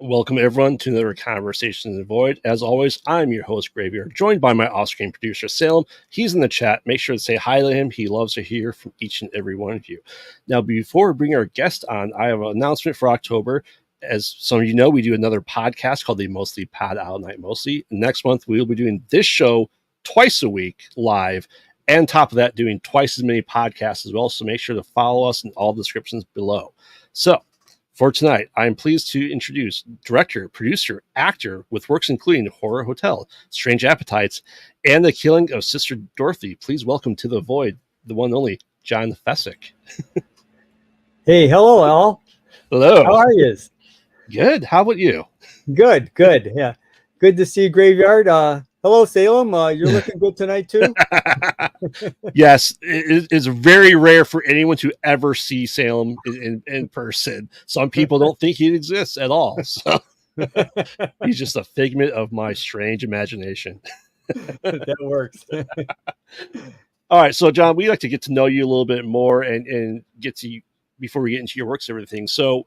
Welcome, everyone, to another Conversation in the Void. As always, I'm your host, Graveyard, joined by my off-screen producer, Salem. He's in the chat. Make sure to say hi to him. He loves to hear from each and every one of you. Now, before we bring our guest on, I have an announcement for October. As some of you know, we do another podcast called the Mostly Pod Out Night Mostly. Next month, we will be doing this show twice a week live, and on top of that, doing twice as many podcasts as well. So make sure to follow us in all the descriptions below. So, for tonight, I am pleased to introduce director, producer, actor with works including Horror Hotel, Strange Appetites, and The Killing of Sister Dorothy. Please welcome to the Void, the one and only John Fecek. Hey, hello, Al. Hello. How are you? Good. How about you? Good. Yeah. Good to see you, Graveyard. Hello, Salem. You're looking good tonight, too? Yes, it's very rare for anyone to ever see Salem in person. Some people don't think he exists at all. So he's just a figment of my strange imagination. That works. All right, so John, we'd like to get to know you a little bit more and get to you before we get into your works and everything. So,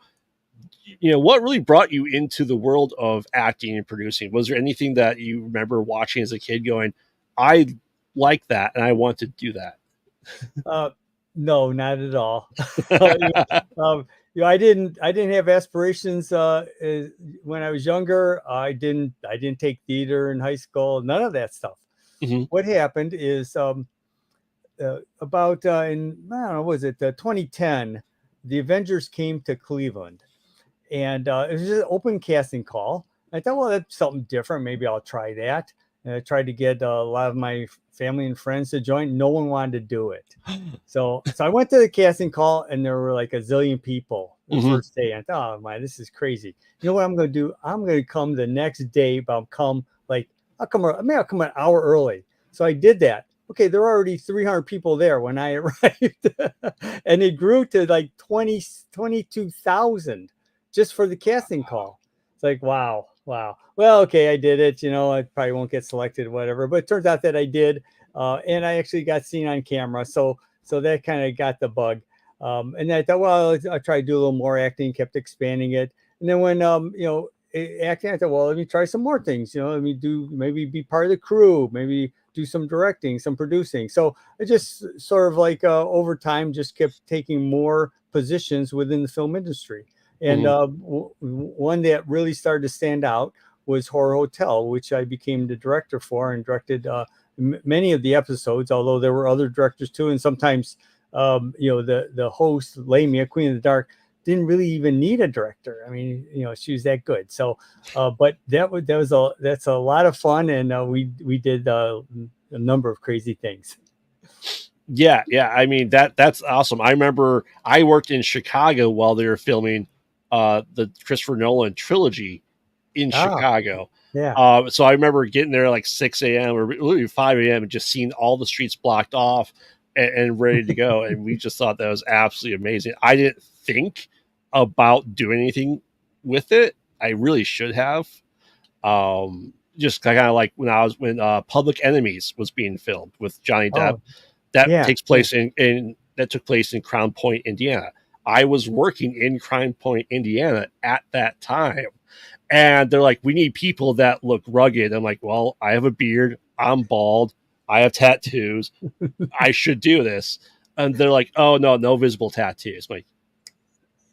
what really brought you into the world of acting and producing? Was there anything that you remember watching as a kid going, I like that and I want to do that? No, not at all. I didn't have aspirations when I was younger. I didn't take theater in high school. None of that stuff. Mm-hmm. What happened is about in 2010, the Avengers came to Cleveland, and it was just an open casting call. I thought, well, that's something different. Maybe I'll try that. And I tried to get a lot of my family and friends to join. No one wanted to do it. So I went to the casting call, and there were like a zillion people the first day. I thought, oh, this is crazy. You know what I'm going to do? I'm going to come the next day, but I'll come an hour early. So I did that. Okay, there were already 300 people there when I arrived. And it grew to like 22,000 just for the casting call. It's like, wow. Well, okay, I did it. I probably won't get selected, whatever. But it turns out that I did, and I actually got seen on camera. So that kind of got the bug. And then I thought, well, I'll try to do a little more acting. Kept expanding it. And then when acting, I thought, well, let me try some more things. Let me maybe be part of the crew. Maybe do some directing, some producing. So I just sort of like over time just kept taking more positions within the film industry. And one that really started to stand out was Horror Hotel, which I became the director for and directed many of the episodes, although there were other directors too. And sometimes, the host, Lamia, Queen of the Dark, didn't really even need a director. I mean, she was that good. So, but that's a lot of fun. And we did a number of crazy things. Yeah. I mean, that's awesome. I remember I worked in Chicago while they were filming the Christopher Nolan trilogy in Chicago. Yeah. So I remember getting there like 6 a.m. or literally 5 a.m. and just seeing all the streets blocked off and ready to go. And we just thought that was absolutely amazing. I didn't think about doing anything with it. I really should have. Just kind of like when Public Enemies was being filmed with Johnny Depp. Takes place that took place in Crown Point, Indiana. I was working in Crown Point, Indiana at that time. And they're like, we need people that look rugged. I'm like, well, I have a beard. I'm bald. I have tattoos. I should do this. And they're like, oh, no visible tattoos. I'm like,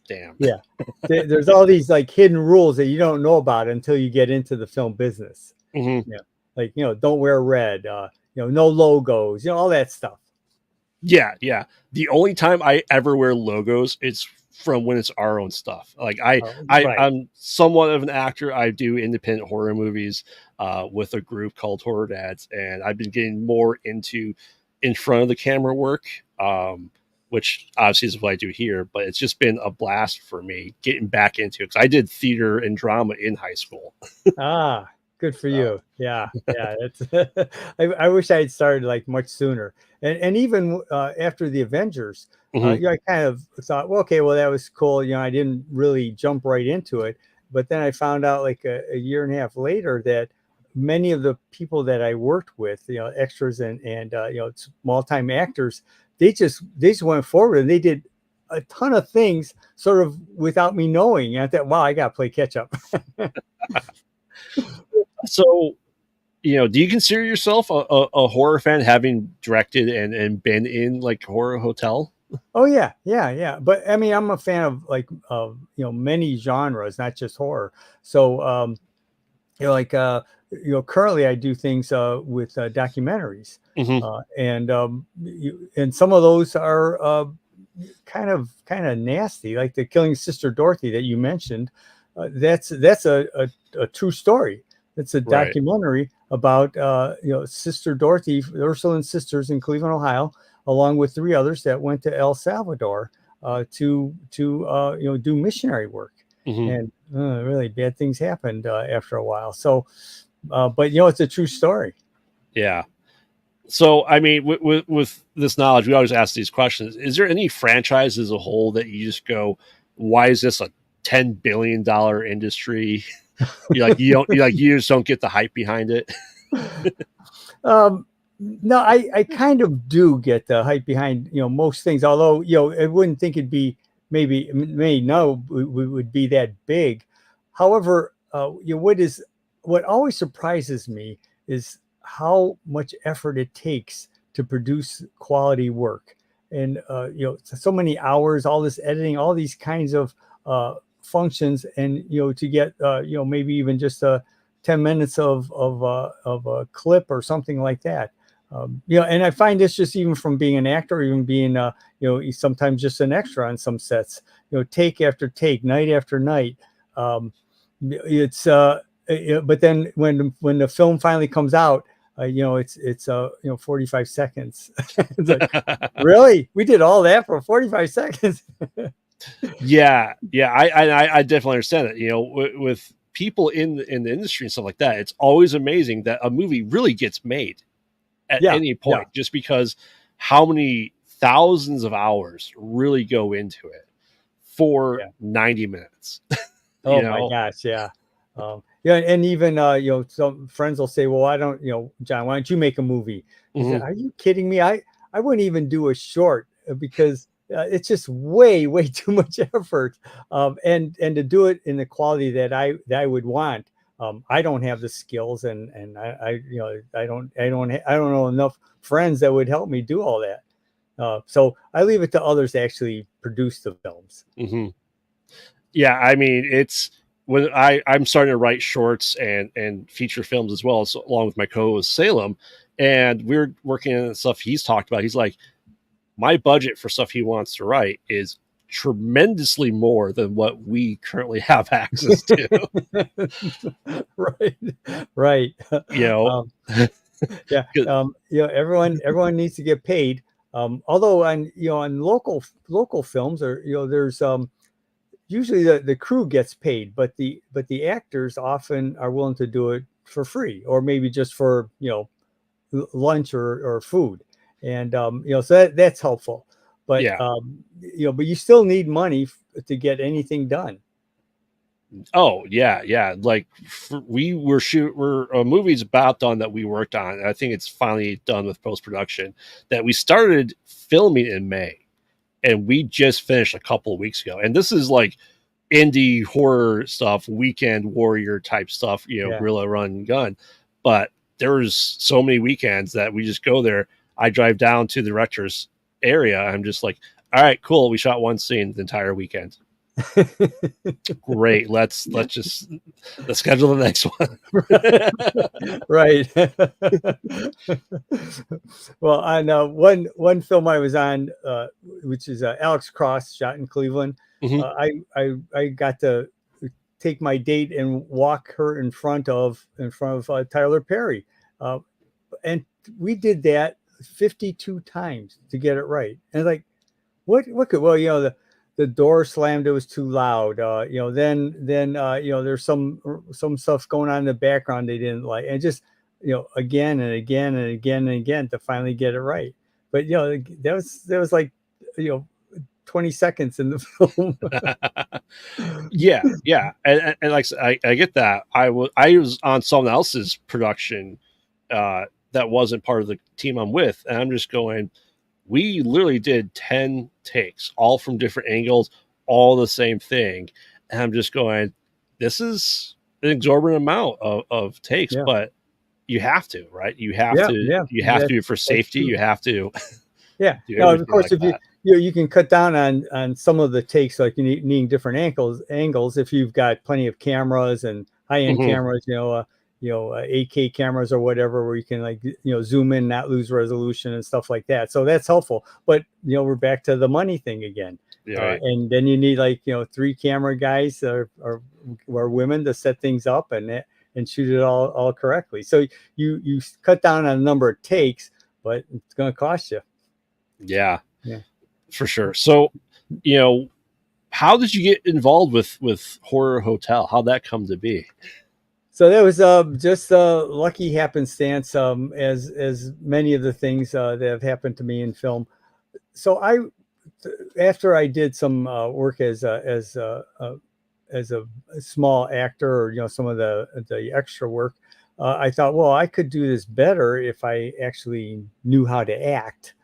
damn. Yeah. There's all these like hidden rules that you don't know about until you get into the film business. Mm-hmm. Yeah. Like, don't wear red, no logos, all that stuff. Yeah. The only time I ever wear logos is from when it's our own stuff. Like I'm somewhat of an actor. I do independent horror movies with a group called Horror Dads, and I've been getting more into in front of the camera work, which obviously is what I do here. But it's just been a blast for me getting back into it because I did theater and drama in high school. Good for you. Yeah. It's I wish I had started like much sooner. And even after the Avengers, I kind of thought, well, okay, well, that was cool. I didn't really jump right into it. But then I found out like a year and a half later that many of the people that I worked with, extras and small time actors, they just went forward and they did a ton of things sort of without me knowing. And I thought, wow, I got to play catch up. So, do you consider yourself a horror fan, having directed and been in like horror hotel? Oh yeah, yeah, yeah. But I mean, I'm a fan of like many genres, not just horror. So like currently I do things with documentaries, Hmm. and some of those are kind of nasty, like the Killing Sister Dorothy that you mentioned. That's a true story. It's a Right. documentary about Sister Dorothy, the Ursuline sisters in Cleveland, Ohio, along with three others that went to El Salvador to do missionary work, Hmm. and really bad things happened after a while. So, but it's a true story. Yeah. So, I mean, with this knowledge, we always ask these questions. Is there any franchise as a whole that you just go, why is this a $10 billion industry? You just don't get the hype behind it. Um, no, I kind of do get the hype behind most things. Although I wouldn't think it'd be maybe no would be that big. However, what always surprises me is how much effort it takes to produce quality work, and so many hours, all this editing, all these kinds of functions, and to get maybe even just a 10 minutes of a clip or something like that. And I find this just even from being an actor, even being, sometimes just an extra on some sets, take after take, night after night. It's, but then when the film finally comes out, it's 45 seconds. It's like, really? We did all that for 45 seconds? Yeah, yeah, I definitely understand it. With people in the industry and stuff like that, it's always amazing that a movie really gets made at Yeah, any yeah, point, just because how many thousands of hours really go into it for yeah. 90 minutes. you Oh my know, gosh, yeah. Yeah, and even some friends will say, "Well, why don't John? Why don't you make a movie?" I said, Mhm. "Are you kidding me? I wouldn't even do a short because it's just way too much effort, and to do it in the quality that I would want. I don't have the skills, and I don't know enough friends that would help me do all that. So I leave it to others to actually produce the films. Mhm. Yeah, I mean, it's when I'm starting to write shorts and feature films as well, so along with my co-host Salem, and we're working on stuff he's talked about. He's like, my budget for stuff he wants to write is tremendously more than what we currently have access to. Right, right. you know, Um, yeah, everyone needs to get paid. Although on local films, or there's usually the crew gets paid, but the actors often are willing to do it for free, or maybe just for lunch or food, and so that's helpful. But yeah. but you still need money to get anything done. Oh yeah, yeah. Like we're a movie's about done that we worked on. I think it's finally done with post production. That we started filming in May, and we just finished a couple of weeks ago. And this is like indie horror stuff, weekend warrior type stuff, Yeah. guerrilla run and gun. But there's so many weekends that we just go there. I drive down to the director's area. I'm just like, all right, cool. We shot one scene the entire weekend. Great. Let's schedule the next one. Right. Well, on one film I was on, which is Alex Cross, shot in Cleveland. Mhm. I got to take my date and walk her in front of Tyler Perry, uh, and we did that 52 times to get it right. And like, what could, well, the door slammed, it was too loud, then there's some stuff going on in the background they didn't like, and just again and again and again and again to finally get it right. But that was like, you know 20 seconds in the film. Yeah, yeah, and like I get that. I was on someone else's production that wasn't part of the team I'm with, and I'm just going, we literally did 10 takes, all from different angles, all the same thing. And I'm just going, this is an exorbitant amount of takes, Yeah. but you have to, right? You have Yeah. to, Yeah. you have to That's, do it for that's safety. true. You have to Yeah. do Now, of everything course, like if that. you can cut down on some of the takes, like you needing different angles. If you've got plenty of cameras and high end Mhm. cameras, 8K cameras or whatever, where you can like zoom in, not lose resolution and stuff like that. So that's helpful. But we're back to the money thing again. Right. And then you need like 3 camera guys or women to set things up and shoot it all correctly. So you cut down on the number of takes, but it's going to cost you. Yeah, Yeah. for sure. So, you know, how did you get involved with Horror Hotel? How'd that come to be? So that was just a lucky happenstance, as many of the things that have happened to me in film. So after I did some work as a small actor, or some of the extra work, I thought, well, I could do this better if I actually knew how to act.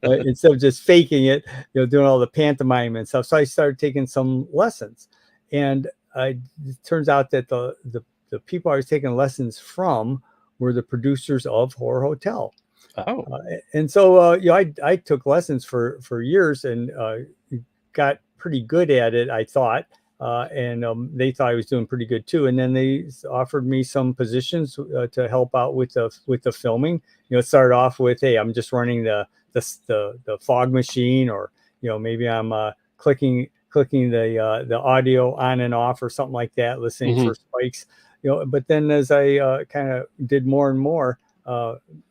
Instead of just faking it, doing all the pantomime and stuff. So I started taking some lessons, and it turns out that the people I was taking lessons from were the producers of Horror Hotel. Oh, And so I took lessons for years, and got pretty good at it, I thought. And they thought I was doing pretty good too. And then they offered me some positions to help out with the filming. It started off with, hey, I'm just running the fog machine, or maybe I'm clicking the audio on and off or something like that, listening hmm for spikes. But then as I kind of did more and more,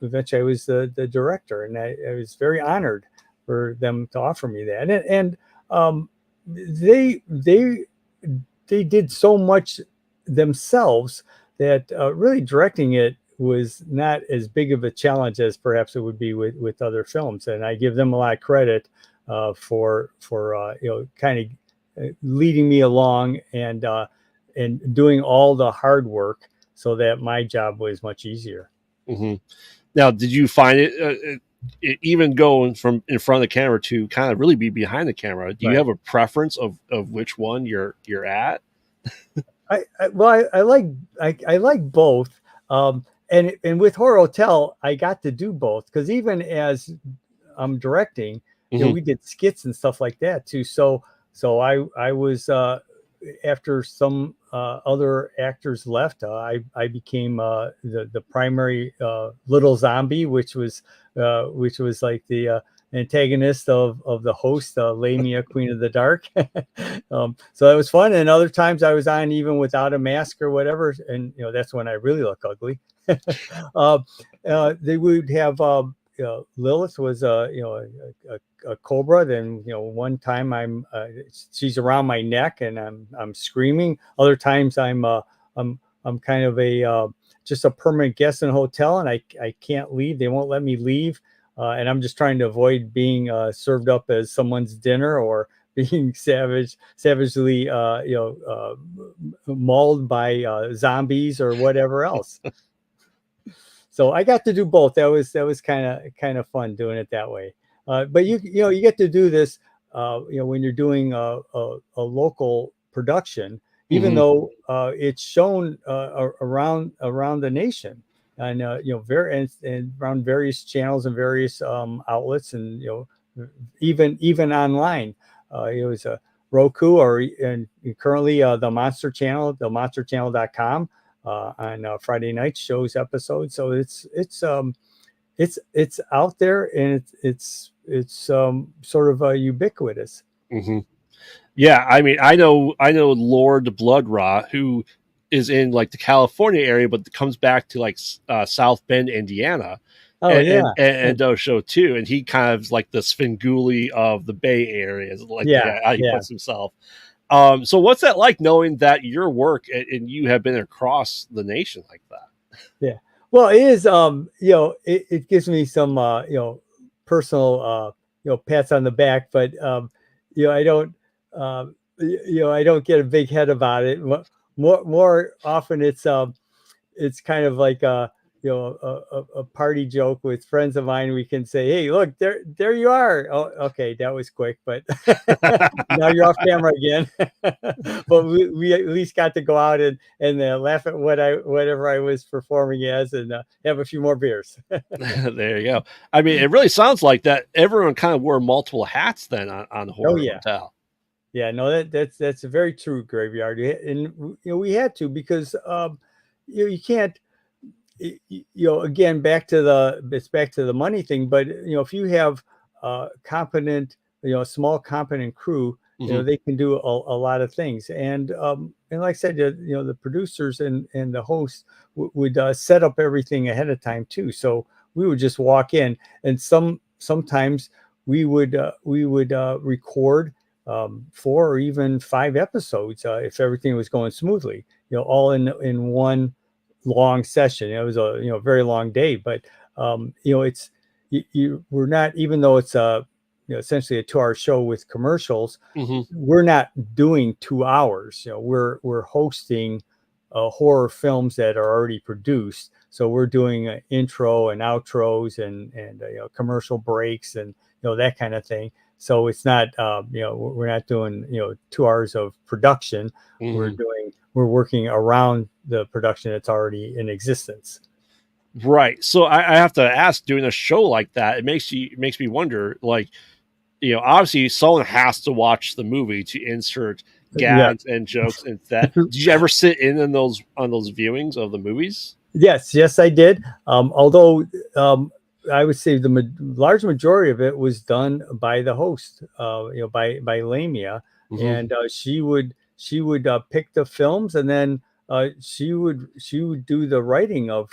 eventually I was the director, and I was very honored for them to offer me that. And they did so much themselves that really directing it was not as big of a challenge as perhaps it would be with other films. And I give them a lot of credit for kind of leading me along, and doing all the hard work so that my job was much easier. hmm Now, did you find even going from in front of the camera to kind of really be behind the camera? Do you Right. have a preference of which one you're at? I like both. And with Horror Hotel, I got to do both, because even as I'm directing, hmm we did skits and stuff like that too. So I was after some other actors left, I became the primary little zombie, which was like the antagonist of the host, Lamia, Queen of the Dark. So that was fun. And other times I was on even without a mask or whatever, and that's when I really look ugly. uh, they would have Lilith was a cobra. Then one time she's around my neck and I'm screaming. Other times I'm kind of a just a permanent guest in a hotel, and I can't leave. They won't let me leave, and I'm just trying to avoid being served up as someone's dinner, or being savagely mauled by zombies or whatever else. So I got to do both. That was kind of fun doing it that way. But you get to do this when you're doing a local production, even hmm though it's shown around the nation, and and around various channels and various outlets, and even online. It was a Roku, and currently the Monster Channel, themonsterchannel.com, on Friday night shows episodes. So it's out there, and it's sort of ubiquitous. hmm Yeah, I mean, I know Lord Bloodraw, who is in like the California area, but comes back to like South Bend, Indiana, Oh and yeah, does show too. And he kind of is like the Svengoolie of the Bay Area, is like yeah, how he yeah, puts himself. So what's that like, knowing that your work and you have been across the nation like that? yeah. Well, it is. It gives me some personal pats on the back, but I don't I don't get a big head about it. More often, it's kind of like a party joke with friends of mine, we can say, "Hey, look, there you are." Oh, okay, that was quick, but now you're off camera again. But we at least got to go out and laugh at whatever I was performing as, and have a few more beers. There you go. I mean, it really sounds like that everyone kind of wore multiple hats then on Oh Horror yeah. Hotel. Yeah, no, that's a very true, Graveyard. And we had to, because you can't, again, it's back to the money thing. But if you have competent, a small competent crew, Mm-hmm. they can do a lot of things. And like I said, the producers and the hosts would set up everything ahead of time too. So we would just walk in, and sometimes we would record 4 or even 5 episodes, if everything was going smoothly, all in one long session. It was a very long day, but it's we're not, even though it's essentially a 2-hour show with commercials, Mm-hmm. we're not doing 2 hours. We're hosting horror films that are already produced. So we're doing intro and outros and commercial breaks and that kind of thing. So it's not we're not doing 2 hours of production. Mm-hmm. We're working around the production that's already in existence. Right. So I have to ask, doing a show like that, it makes me wonder, like, obviously someone has to watch the movie to insert Yeah. gags and jokes into that. Did you ever sit in on those viewings of the movies? Yes, I did. Although I would say the large majority of it was done by the host, by Lamia, Mm-hmm. and she would pick the films, and then she would do the writing of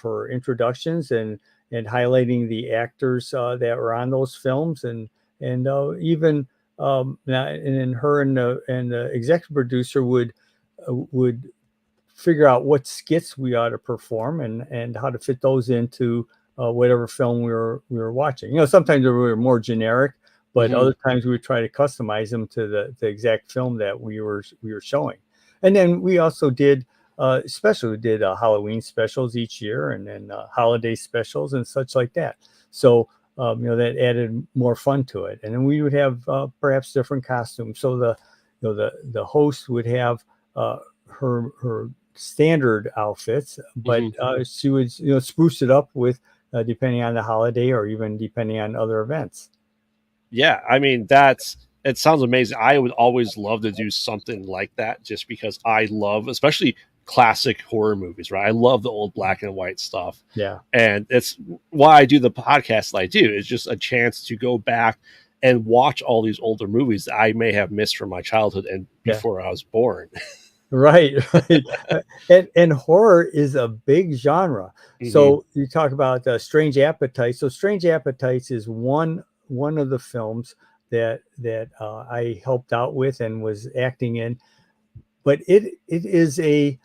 her introductions and highlighting the actors that were on those films, and even and then her and the executive producer would figure out what skits we ought to perform and how to fit those into whatever film we were watching. Sometimes they were more generic, but Mm-hmm. other times we would try to customize them to the exact film that we were showing. And then we also did Halloween specials each year, and then holiday specials and such like that. So that added more fun to it. And then we would have perhaps different costumes. So the host would have her standard outfits, but Mm-hmm. she would spruce it up with depending on the holiday or even depending on other events. Yeah, I mean, it sounds amazing. I would always love to do something like that, just because I love, especially classic horror movies, right? I love the old black and white stuff. Yeah. And it's why I do the podcast that I do. It's just a chance to go back and watch all these older movies that I may have missed from my childhood and Yeah. before I was born. Right. And horror is a big genre. Mm-hmm. So you talk about Strange Appetites. So Strange Appetites is one of the films that I helped out with and was acting in. But it is a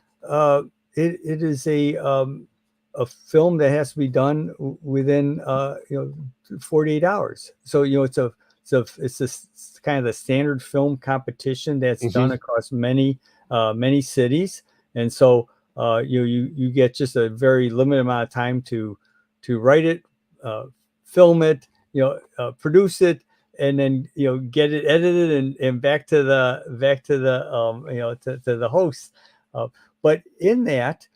it is a film that has to be done within 48 hours. So it's this kind of the standard film competition that's Mm-hmm. done across many cities, and so you get just a very limited amount of time to write it, film it, produce it, and then get it edited and back to the to the host. But in that,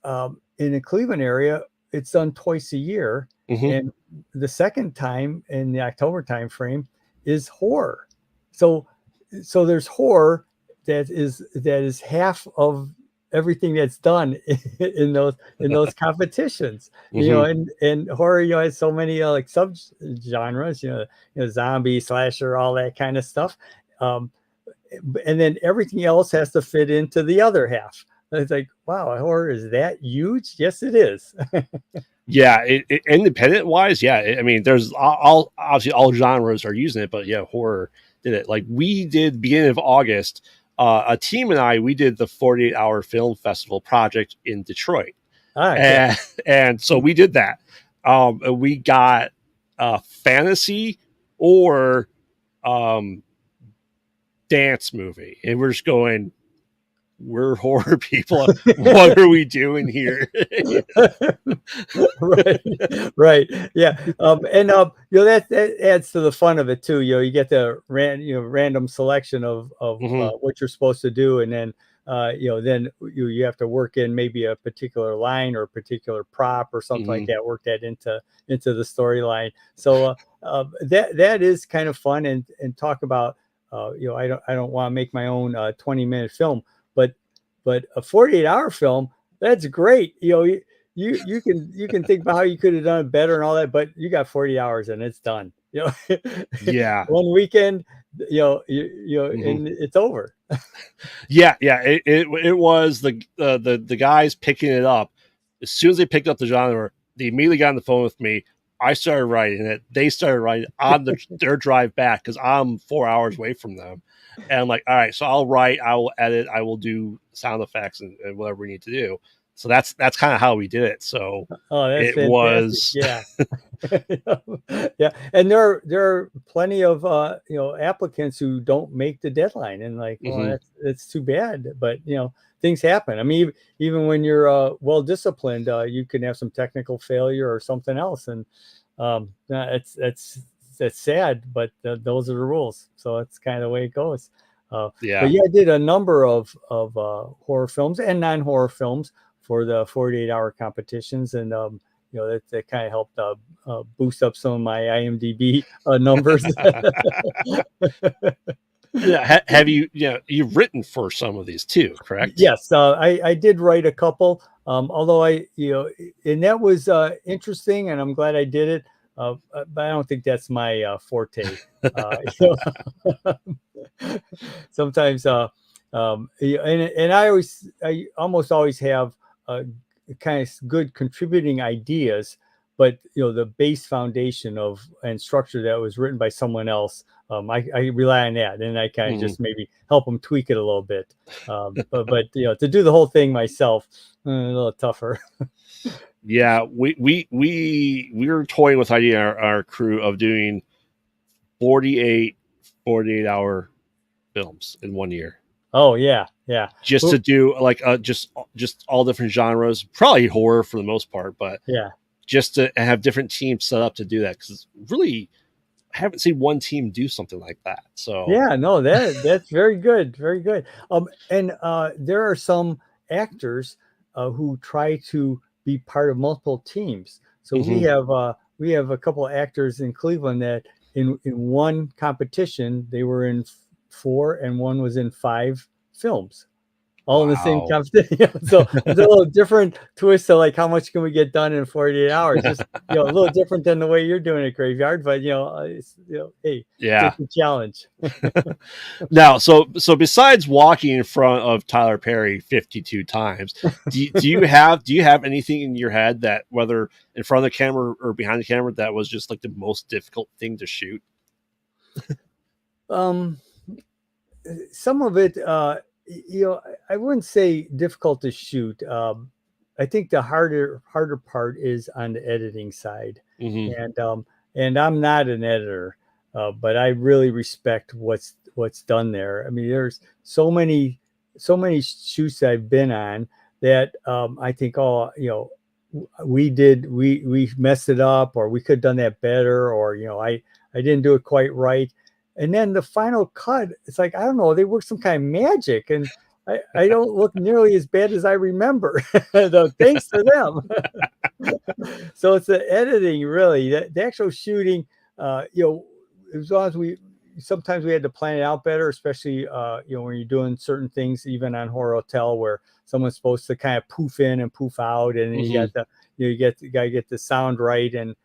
in the Cleveland area, it's done twice a year, Mm-hmm. and the second time in the October timeframe is horror. So there's horror that is half of everything that's done in those competitions. Mm-hmm. And horror has so many like sub genres, zombie, slasher, all that kind of stuff. And then everything else has to fit into the other half. It's like, wow, horror is that huge? Yes, it is. Yeah, independent wise, yeah. I mean, there's obviously all genres are using it, but yeah, horror did it. Like we did beginning of August, a team and I, we did the 48-hour film festival project in Detroit, Okay. and so we did that. And we got fantasy or dance movie, and we're just going, we're horror people. What are we doing here? Right, right, yeah, and that adds to the fun of it too. You get the random selection of Mhm, what you're supposed to do, and then then you have to work in maybe a particular line or a particular prop or something like mhm. that. Work that into the storyline. So that is kind of fun, and talk about I don't want to make my own 20-minute film, but a 48-hour film, that's great. You can think about how you could have done it better and all that, but you got 40 hours and it's done. Yeah. One weekend, Mhm. and it's over. Yeah, yeah. It was the guys picking it up. As soon as they picked up the genre, they immediately got on the phone with me. I started writing it. They started writing it on their drive back because I'm 4 hours away from them. And I'm like, all right, so I'll write, I will edit, I will do sound effects and whatever we need to do. So that's kind of how we did it. So Oh, that's it fantastic. was Yeah. Yeah, and there are plenty of applicants who don't make the deadline, and like, well, mhm. that's too bad, but things happen. I mean, even when you're well disciplined, you can have some technical failure or something else, and that's sad, but those are the rules, so that's kind of the way it goes. But Yeah. yeah, I did a number of horror films and non-horror films for the 48-hour competitions, and that kind of helped boost up some of my IMDb numbers. Yeah. Have you've written for some of these too, correct? Yes, I did write a couple, although and that was interesting, and I'm glad I did it. But I don't think that's my forte. You Sometimes, and I almost always have kind of good contributing ideas, but the base foundation of and structure that was written by someone else, I rely on that, and I kind of Mhm. just maybe help them tweak it a little bit. But to do the whole thing myself, a little tougher. Yeah, we were toying with the idea our crew of doing 48 48-hour films in 1 year. Oh yeah, yeah, Just to Who- do like just all different genres, probably horror for the most part, but yeah. just to have different teams set up to do that cuz really I haven't seen one team do something like that. So, Yeah, no, that's very good, very good. And there are some actors who try to be part of multiple teams. So we mhm. have we have a couple of actors in Cleveland that in one competition they were in four, and one was in five films, all in the same Wow. competition. So it's a little different twist to like how much can we get done in 48 hours. Just a little different than the way you're doing it, Graveyard. But hey, Yeah. it's a challenge. Now, so besides walking in front of Tyler Perry 52 times, do you have anything in your head that whether in front of the camera or behind the camera that was just like the most difficult thing to shoot? Um, some of it, I wouldn't say difficult to shoot. I think the harder part is on the editing side, Hmm. and I'm not an editor, but I really respect what's done there. I mean, there's so many shoots I've been on that I think, oh, we messed it up, or we could have done that better, or I didn't do it quite right. And then the final cut, it's like, I don't know, they work some kind of magic, and I don't look nearly as bad as I remember. Though, thanks to them. So it's the editing, really. The actual shooting, as long as we sometimes we had to plan it out better, especially when you're doing certain things, even on Horror Hotel, where someone's supposed to kind of poof in and poof out, and then you Hmm. got you got to get the sound right, and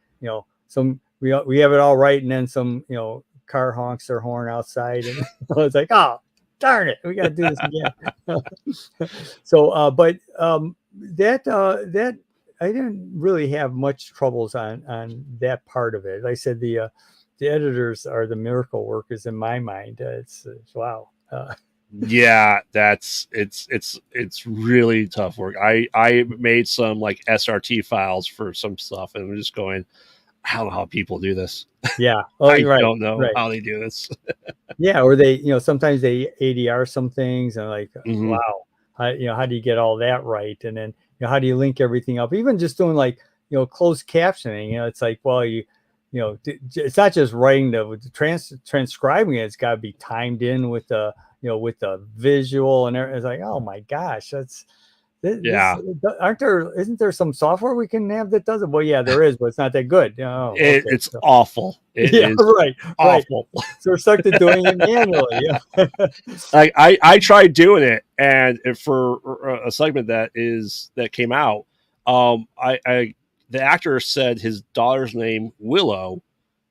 some we have it all right, and then some car honks their horn outside, and it's like, oh, darn it, we got to do this again. So, but that I didn't really have much troubles on that part of it. Like I said, the editors are the miracle workers in my mind. It's wow. Yeah, it's really tough work. I made some like SRT files for some stuff, and I'm just going, I don't know how people do this. Yeah. Oh, I you're right. don't know Right. how they do this. Yeah. Or they, sometimes they ADR some things, and like, Hmm. wow. how do you get all that right? And then, how do you link everything up? Even just doing like, closed captioning, it's like, well, it's not just writing transcribing it. It's got to be timed in with the, with the visual and everything. It's like, oh my gosh, Yeah. Isn't there some software we can have that does it? Well, yeah, there is, but it's not that good. Oh, okay. It's awful. It Yeah, is right. awful. So we're stuck to doing it manually. Yeah. Like I tried doing it, and for a segment that came out, I the actor said his daughter's name Willow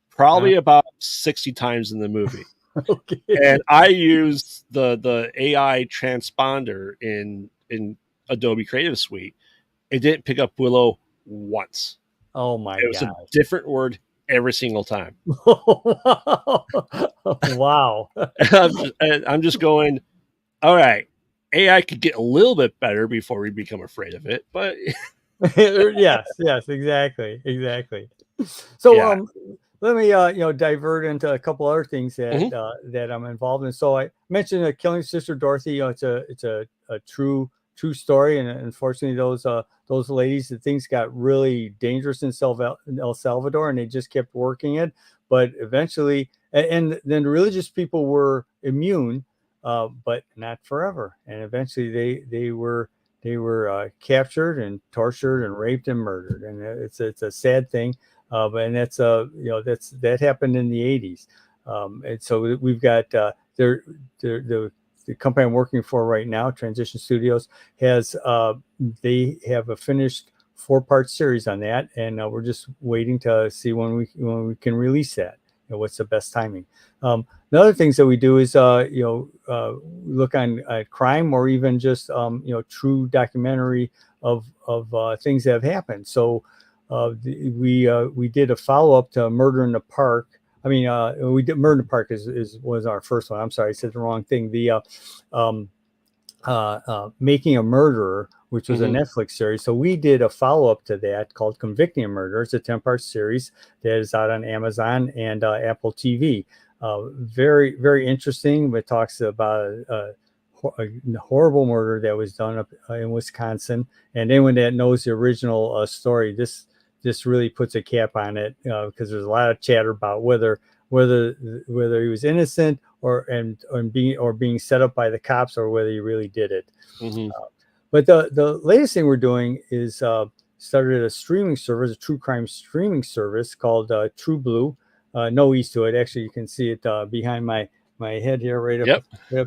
probably about 60 times in the movie. Okay. And I used the AI transponder in Adobe Creative Suite. It didn't pick up Willow once. Oh my It was God. a different word every single time. Wow. I'm just going, all right, AI could get a little bit better before we become afraid of it, but Yes, exactly. So yeah. let me divert into a couple other things that I'm involved in. So I mentioned Killing Sister Dorothy. It's a true story, and unfortunately those ladies, the things got really dangerous in El Salvador, and they just kept working it. But eventually, and then religious people were immune, but not forever. And eventually they were captured and tortured and raped and murdered, and it's a sad thing. And that happened in the 80s. And so we've got the company I'm working for right now, Transition Studios, they have a finished 4-part series on that, and we're just waiting to see when we can release that. What's the best timing? The other things that we do is look on crime, or even just true documentary of things that have happened. So we did a follow-up to Murder in the Park. I mean, we did Murder in the Park was our first one. I'm sorry, I said the wrong thing. The Making a Murderer, which was a Netflix series. So we did a follow-up to that called Convicting a Murderer. It's a 10-part series that is out on Amazon and Apple TV. Very, very interesting. It talks about a horrible murder that was done up in Wisconsin. And anyone that knows the original story, this really puts a cap on it, because there's a lot of chatter about whether he was innocent or being set up by the cops, or whether he really did it. But the latest thing we're doing is started a streaming service, a true crime streaming service called True Blue. No ease to it. Actually, you can see it behind my head here, right up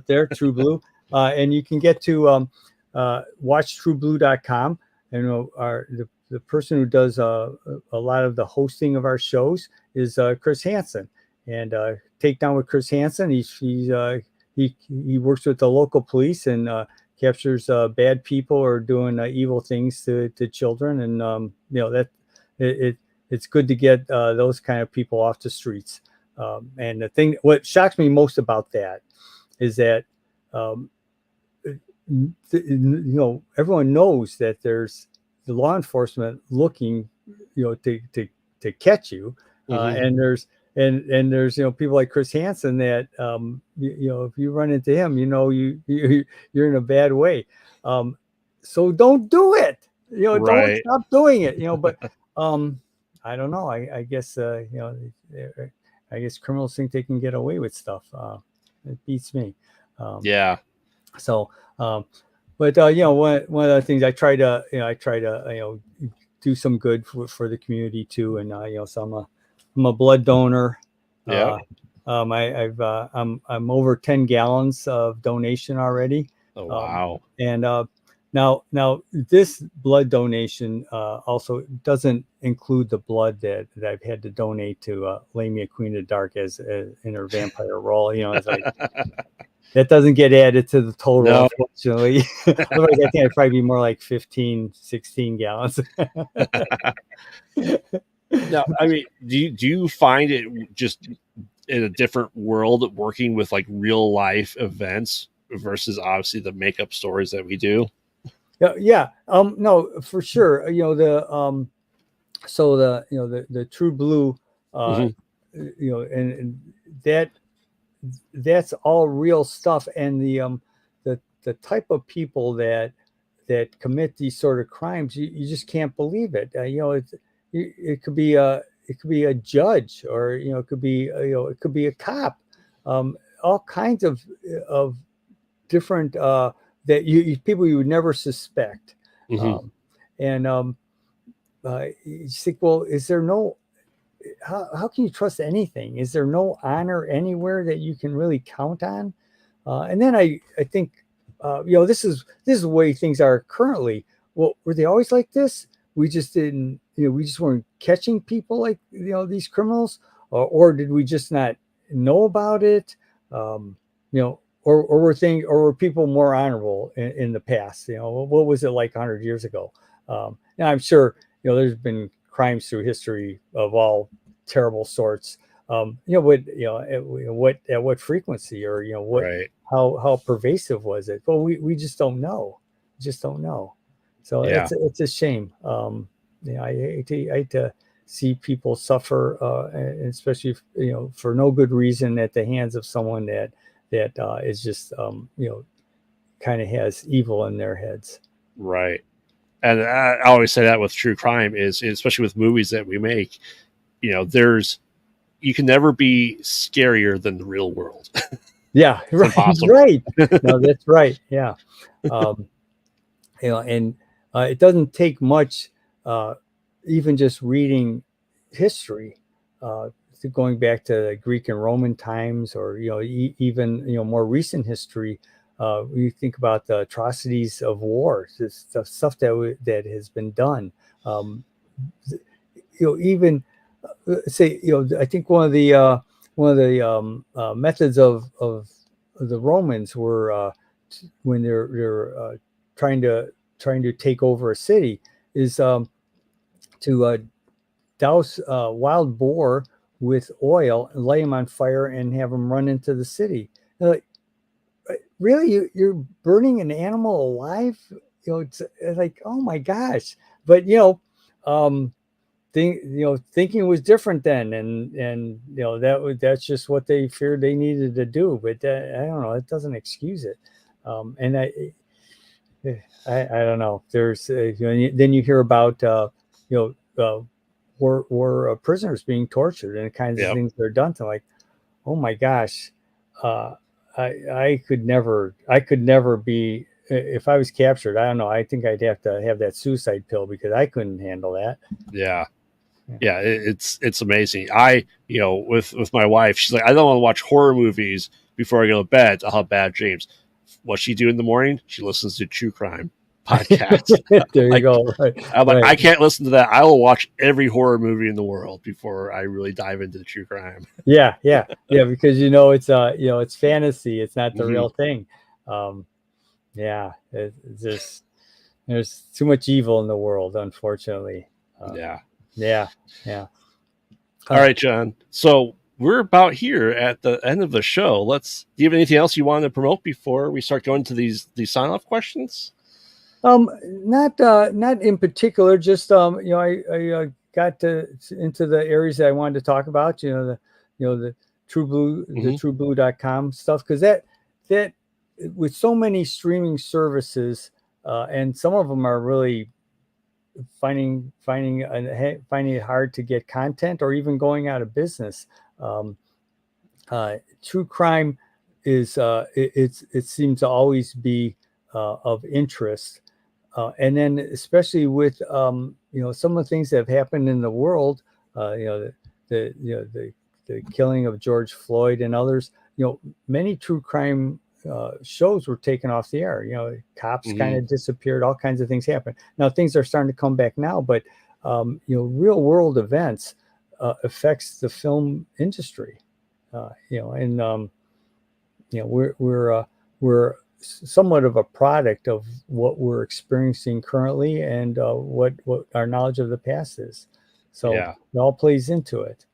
there, True Blue. And you can get to watchtrueblue.com. And the person who does a lot of the hosting of our shows is Chris Hansen. And Takedown with Chris Hansen, he works with the local police and captures bad people or doing evil things to children. And it's good to get those kind of people off the streets. And what shocks me most about that is that everyone knows that there's the law enforcement looking to catch you, and there's people like Chris Hansen that if you run into him, you're in a bad way. So don't do it. Don't stop doing it. But I don't know. I guess I guess criminals think they can get away with stuff. It beats me. Yeah. So, but one of the things I try to do some good for the community too, and so I'm a blood donor. Yeah. I'm over 10 gallons of donation already. Oh wow. And now this blood donation also doesn't include the blood that I've had to donate to Lamia, Queen of the Dark, as in her vampire role. It's like that doesn't get added to the total, unfortunately. Otherwise, I think I'd probably be more like 15, 16 gallons. Now, I mean, do you find it just in a different world working with like real life events versus obviously the makeup stories that we do? Yeah. No, for sure. The True Blue, and that's all real stuff. And the the type of people that commit these sort of crimes, you just can't believe it. It could be a judge, or it could be it could be a cop, all kinds of different that people you would never suspect. Mm-hmm. And you think, well, is there no, how can you trust anything? Is there no honor anywhere that you can really count on? And then I think, this is the way things are currently. Well, were they always like this? We just didn't, we just weren't catching people like, these criminals, or did we just not know about it? Or were people more honorable in the past? What was it like 100 years ago? Now I'm sure, there's been crimes through history of all terrible sorts. At what frequency, or what, Right. how pervasive was it? Well, we just don't know. So Yeah. it's a shame. I hate to see people suffer, and especially for no good reason, at the hands of someone that is just kind of has evil in their heads. Right. And I always say that with true crime is, especially with movies that we make, you can never be scarier than the real world. Yeah, right. Impossible. Right. No, that's right. Yeah. And it doesn't take much, even just reading history, going back to the Greek and Roman times, or even more recent history. You think about the atrocities of war, the stuff that has been done. Even say, I think one of the methods of the Romans were, when they're trying to take over a city, is to douse wild boar with oil and lay them on fire and have them run into the city. Like, really, you're burning an animal alive? It's like, oh my gosh. But thinking was different then, and that's just what they feared they needed to do. But I don't know, it doesn't excuse it. And I don't know. There's then you hear about war prisoners being tortured and the kinds of things that are done to, like, oh my gosh. I could never be, if I was captured. I don't know. I think I'd have to have that suicide pill, because I couldn't handle that. Yeah. It's amazing. With my wife, she's like, I don't want to watch horror movies before I go to bed. I'll have bad dreams. What she do in the morning? She listens to true crime podcasts. There you go. Right. I'm like, right. I can't listen to that. I will watch every horror movie in the world before I really dive into the true crime. Yeah, because it's fantasy. It's not the real thing. It's just, there's too much evil in the world, unfortunately. Yeah. All right, John. So we're about here at the end of the show. Do you have anything else you want to promote before we start going to these sign-off questions? Not in particular. Just I got into the areas that I wanted to talk about. The True Blue, the TrueBlue.com stuff, because that with so many streaming services, and some of them are really finding it hard to get content, or even going out of business. True crime is it seems to always be of interest, and then especially with some of the things that have happened in the world, the killing of George Floyd and others. Many true crime shows were taken off the air. Cops kind of disappeared. All kinds of things happened. Now things are starting to come back now, but real world events affects the film industry. We're somewhat of a product of what we're experiencing currently, and what our knowledge of the past is. So it all plays into it.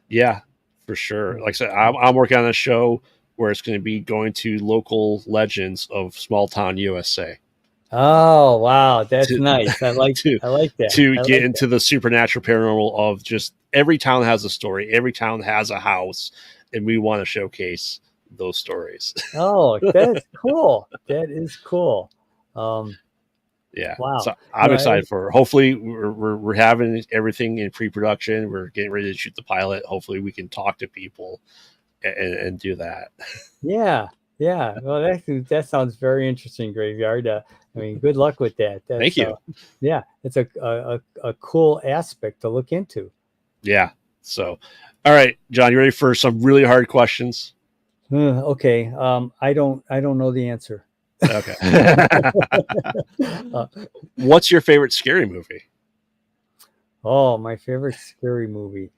Yeah, for sure. Like I said, I'm working on a show where it's going to be going to local legends of small town USA. Oh, wow. That's nice. I like that. To get into the supernatural paranormal of just every town has a story. Every town has a house, and we want to showcase those stories. Oh, that's cool. That is cool. Yeah. Wow. So I'm excited for her. Hopefully we're having everything in pre-production. We're getting ready to shoot the pilot. Hopefully we can talk to people and do that. Yeah. Yeah. Well, that sounds very interesting, Graveyard. I mean, good luck with that. Thank That's you. yeah, it's a cool aspect to look into. Yeah. So, all right, John, you ready for some really hard questions? Okay. I don't know the answer. Okay. What's your favorite scary movie? Oh, my favorite scary movie.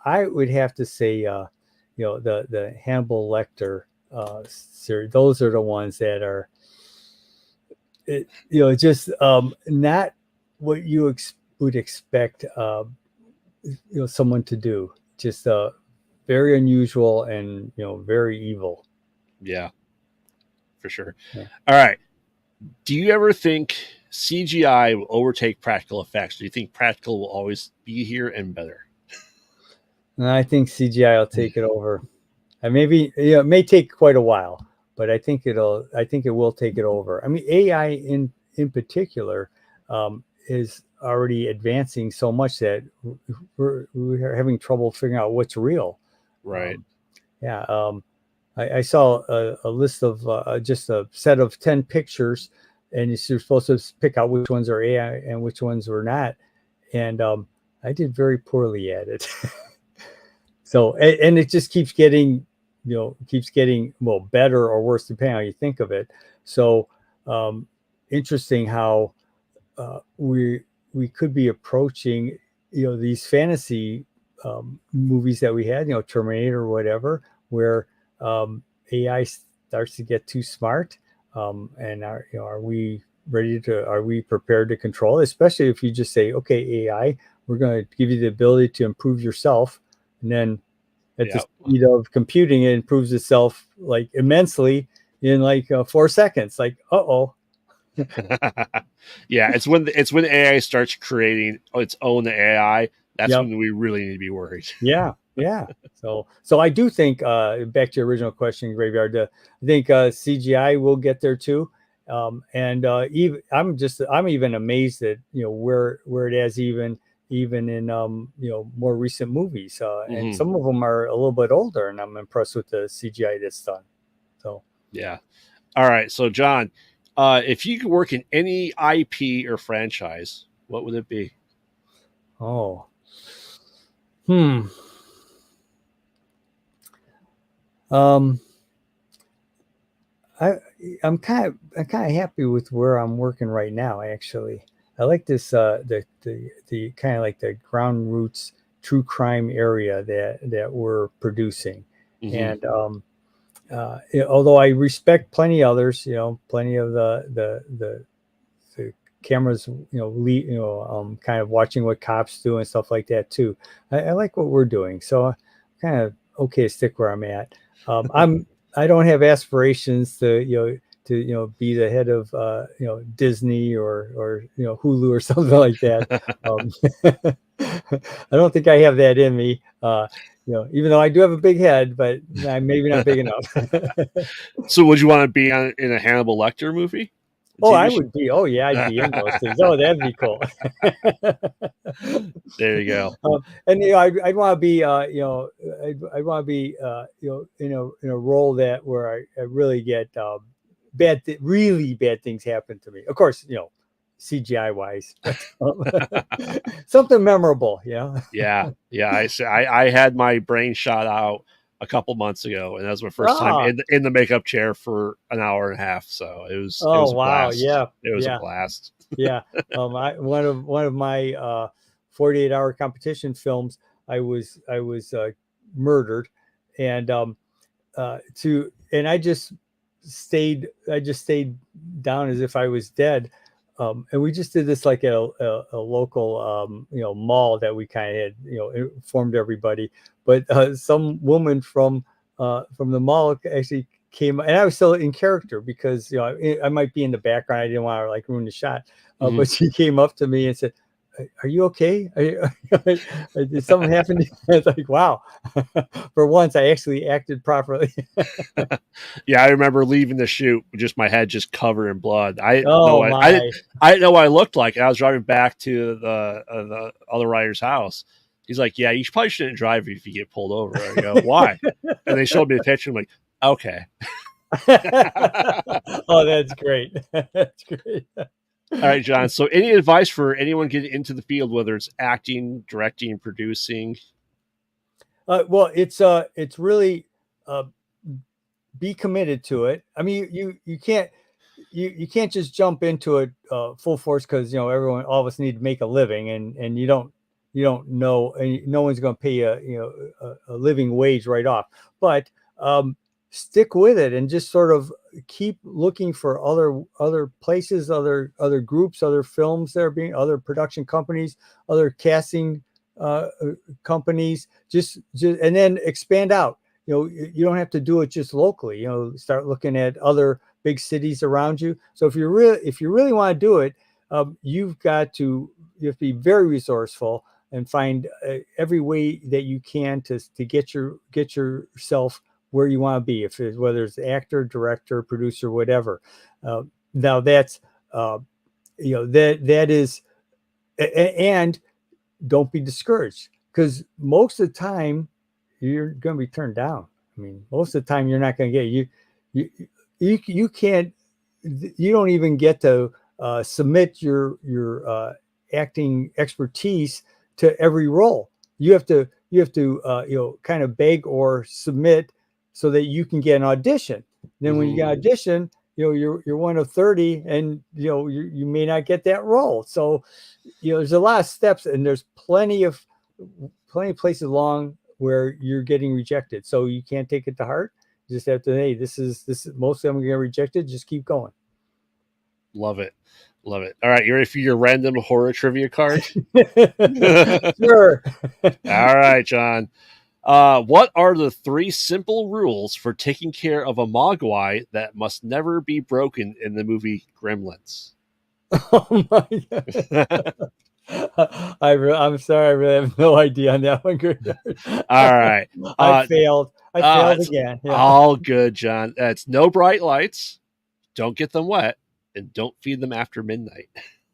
I would have to say, the Hannibal Lecter series. Those are the ones that are, just not what you would expect, someone to do. Just very unusual and very evil. Yeah, for sure. Yeah. All right. Do you ever think CGI will overtake practical effects? Do you think practical will always be here and better? And I think CGI will take it over. And maybe it may take quite a while, but I think it will take it over. I mean, AI in particular is already advancing so much that we're having trouble figuring out what's real. Right. Yeah. I saw a list of just a set of 10 pictures, and you're supposed to pick out which ones are AI and which ones were not. And I did very poorly at it. So, and it just keeps getting, well, better or worse, depending on how you think of it. So, interesting how we could be approaching, these fantasy movies that we had, Terminator or whatever, where AI starts to get too smart. And are we are we prepared to control it? Especially if you just say, okay, AI, we're going to give you the ability to improve yourself. And then at the speed of computing, it improves itself like immensely in like 4 seconds. Like, uh-oh. Yeah, it's when AI starts creating its own AI. That's Yep. when we really need to be worried. Yeah. So I do think back to your original question, Graveyard. I think CGI will get there too. And even I'm even amazed at where it is even in more recent movies. And some of them are a little bit older, and I'm impressed with the CGI that's done. So yeah. All right. So John, if you could work in any IP or franchise, what would it be? Oh. I'm kind of happy with where I'm working right now. Actually, I like this the kind of like the ground roots true crime area that we're producing, and although I respect plenty others, plenty of the cameras, kind of watching what cops do and stuff like that too. I like what we're doing, so I'm kind of okay to stick where I'm at. I don't have aspirations to be the head of Disney or Hulu or something like that. I don't think I have that in me. Even though I do have a big head, but I'm maybe not big enough. So would you want to be in a Hannibal Lecter movie? Oh, I would be. Oh, yeah, I'd be in those things. Oh, that'd be cool. There you go. And I'd want to be, I'd want to be, in a role where I really get really bad things happen to me. Of course, CGI wise, something memorable. Yeah. I had my brain shot out a couple months ago, and that was my first time in the makeup chair for an hour and a half. So it was a blast. Yeah, it was a blast. Yeah, one of my 48-hour competition films, I was murdered, and I just stayed down as if I was dead. And we just did this like at a local mall that we kind of had informed everybody, but some woman from the mall actually came, and I was still in character because I might be in the background. I didn't want to like ruin the shot, but she came up to me and said, are you okay? Did something happen to you? It's like, wow. For once, I actually acted properly. Yeah, I remember leaving the shoot with just my head just covered in blood. I didn't know Oh what I didn't my. I didn't know what I looked like. And I was driving back to the other writer's house. He's like, "Yeah, you probably shouldn't drive if you get pulled over." I go, "Why?" And they showed me the picture. I'm like, "Okay." Oh, that's great. That's great. All right, John. So, any advice for anyone getting into the field, whether it's acting, directing, producing? Well, it's really uh, be committed to it. I mean, you can't you can't just jump into it full force because everyone, all of us need to make a living, and you don't know, and no one's going to pay a living wage right off. But stick with it and just sort of keep looking for other places, other groups, other films that are being, other production companies, other casting uh, companies. Just and then expand out. You don't have to do it just locally. Start looking at other big cities around you. So if you really want to do it, you have to be very resourceful and find every way that you can to get yourself where you want to be. Whether it's actor, director, producer, whatever. Now that's that is, and don't be discouraged, because most of the time you're going to be turned down. I mean, most of the time you're not going to get you can't, you don't even get to submit your acting expertise to every role. You have to kind of beg or submit so that you can get an audition. Then when you get an audition, you're one of 30, and you may not get that role. So there's a lot of steps, and there's plenty of places along where you're getting rejected. So you can't take it to heart. You just have to, hey, this is most of them are getting rejected. Just keep going. Love it. Love it. All right, you ready for your random horror trivia card? Sure. All right, John. What are the 3 simple rules for taking care of a mogwai that must never be broken in the movie Gremlins? Oh my God. I'm sorry, I really have no idea on that one. All right. I failed. I failed It's again. Yeah. all good, John. It's no bright lights, don't get them wet, and don't feed them after midnight,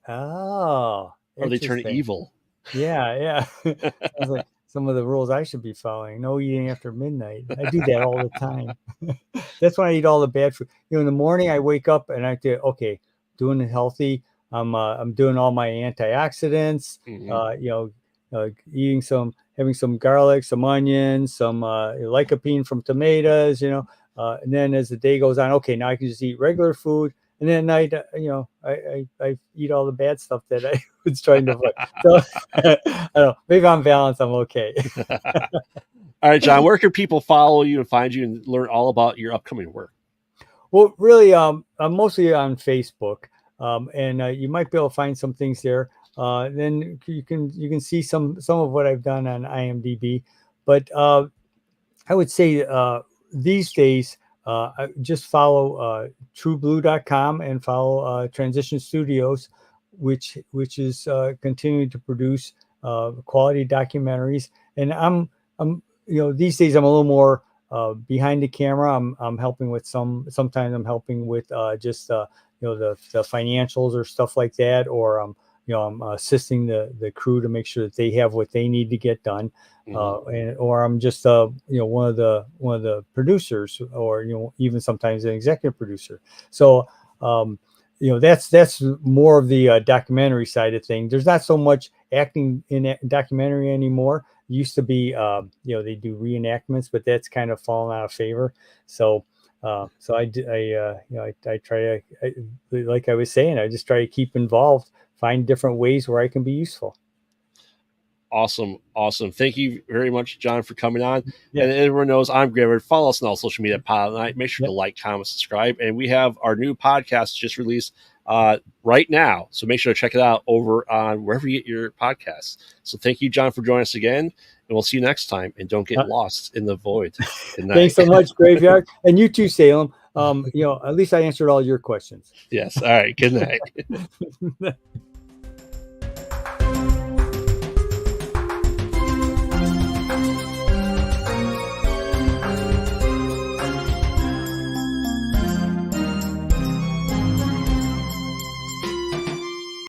Oh, or they turn interesting. evil. Yeah. Sounds like some of the rules I should be following. No eating after midnight. I do that all the time. That's when I eat all the bad food. In the morning I wake up and I do, okay, doing it healthy. I'm doing all my antioxidants. Having some garlic, some onions, some lycopene from tomatoes. And then as the day goes on, okay, now I can just eat regular food. And then at night, I eat all the bad stuff that I was trying to avoid. So I don't know. Maybe on balance, I'm okay. All right, John, where can people follow you and find you and learn all about your upcoming work? Well, really, I'm mostly on Facebook, and you might be able to find some things there. Then you can see some of what I've done on IMDb. But I would say these days, I just follow trueblue.com and follow Transition Studios, which is continuing to produce quality documentaries. And I'm these days I'm a little more behind the camera. I'm helping with sometimes I'm helping with just the financials or stuff like that, or I'm assisting the crew to make sure that they have what they need to get done. Or I'm just one of the producers, or even sometimes an executive producer. So that's more of the documentary side of things. There's not so much acting in a documentary anymore. It used to be they do reenactments, but that's kind of fallen out of favor. So I try to, like I was saying, I just try to keep involved, find different ways where I can be useful. Awesome. Thank you very much, John, for coming on. Yeah. And everyone knows I'm Gravard. Follow us on all social media, Pilot Night. Make sure Yep. to like, comment, subscribe. And we have our new podcast just released right now. So make sure to check it out over on wherever you get your podcasts. So thank you, John, for joining us again. And we'll see you next time. And don't get lost in the void. Good night. Thanks so much, Graveyard. And you too, Salem. At least I answered all your questions. Yes. All right. Good night.